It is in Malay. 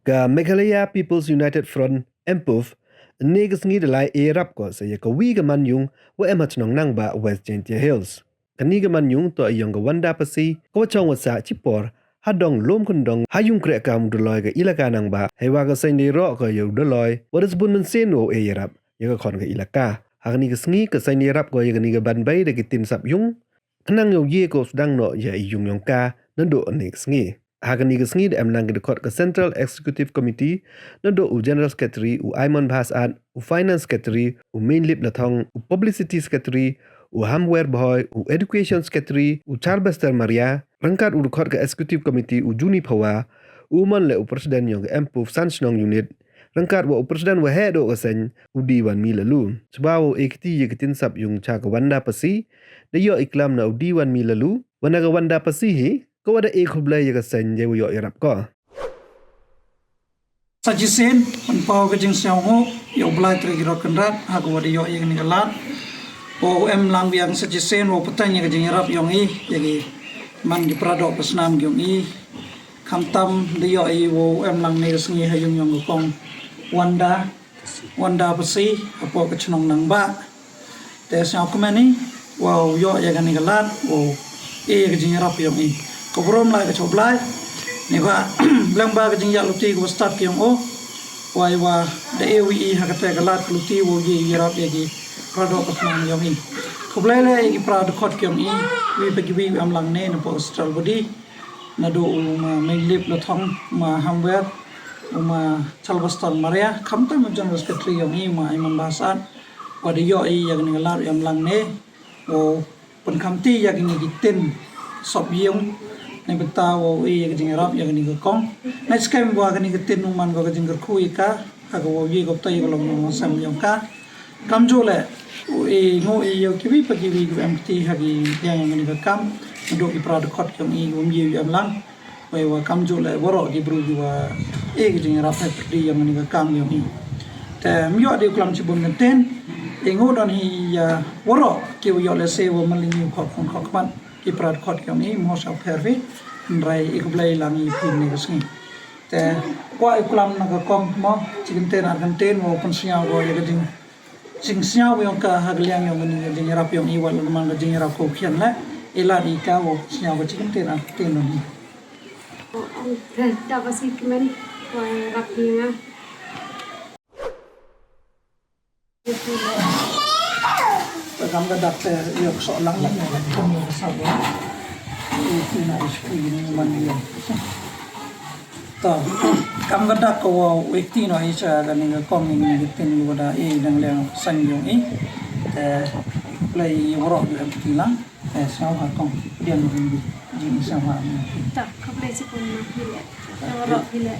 Ka Meghalaya People's United Front MPUF negas ngi delai yarap ko saya kawi ga manyung wa emat nong Nangbah West Gentia Hills. Kani ga manyung to ayong ga wanda pasi ko chong wa sa chipor hadong lom kundong hayung kre kam duloi ga ilaka Nangbah hewa ga sai ni ro ko yu duloi wa bun men sen o yarap ya ga khon ga ilaka hagni ga sngi ka sai ni rap ko ya ga ni ga ban bai de kitin sap yung kanang yo ye ko dang no ya yung yong ka nando nek sngi Hagani gesngi de emnang de kot ke Central Executive Committee nado u General Secretary u Aiman Bhasan u Finance Secretary u Main Lip Nathong u Publicity Secretary u Hamware Boy u Education Secretary u Charbester Maria rangkat u kot ke Executive Committee u Juni Phawa u man le u President yong MPUF Sanchnong Unit rangkat wa u President wa hedo kasen u Diwan mi lalu sebab ekti ye ketin sap yung cha ke wanda pasi de yo iklam na u Diwan mi lalu wana ke wanda pasi hi ko ada ekhublai ya sen je yo yarap ko sajisen on pau ke jing siang ho yo blai tri ro kendrat ha ko wadi yo yang ni galat o em lang biang sajisen o Pteiñ ke jing yarap yong i yagi man di prado pesnam yong i kam tam de yo i o em lang ne sngi ha yong yong kong wanda pasi apo ke chnong Nangbah te siang ko mani wow yo yang ni galat o ke jing yarap yong i Kobrom lai ke choblai ni ba Nangbah ke jing ya luti ko start kyong o wai wa de ewi ha ka te galat luti wo gi yarap ye gi prado ka nam yong i koblai le gi prado khot kyong i wi pe gi wi am lang ne na po stral body na do ma main lip lo thong ma hamwer ma chalbaston maria khamta ma general secretary yong i ma Aiman Bhasan wa de yo i ya ni galat am lang ne o pon khamti ya gi tin sop yong ni betawo i ke jing rap ya ni ko kong na scam wa ni ke tin man ko ke jing khu i ka ha ko ye ko tai ko long sam yong ka kam jo le i ngo i yo ki wi pa ki wi mt ha gi yang ni ka kam do i prad khot yong i ye am lang wai wa kam jo le woro gi bru gi wa e ke jing rap ha pri yang ni ka kam yong i ta myo de klam chi bun ten i ngo don hi ya woro ki yo le se wo malini khot khot man Iprad khot kyong ni mo sa pervi rai ikublai langi pin ni sni te kwa ikulam na ka kong mo chikin ten arkan ten mo konsia go ye gading sing sia wo ka hagliang yong ni gading rap yong iwal man gading rap ko khian la ela di ka wo sia go chikin ten arkan ten ni da was ich gemeint war rap dinga Kam ga doctor yok so lang lang ko mo sa bo i na screen man yo to kam ga dak ko wekti no hi cha ga ni kong ni tin yo da e dang le san yo i play woro ni ti lang sa ha kong dian ni ji sa ha ta ko play si kun na hi le woro hi le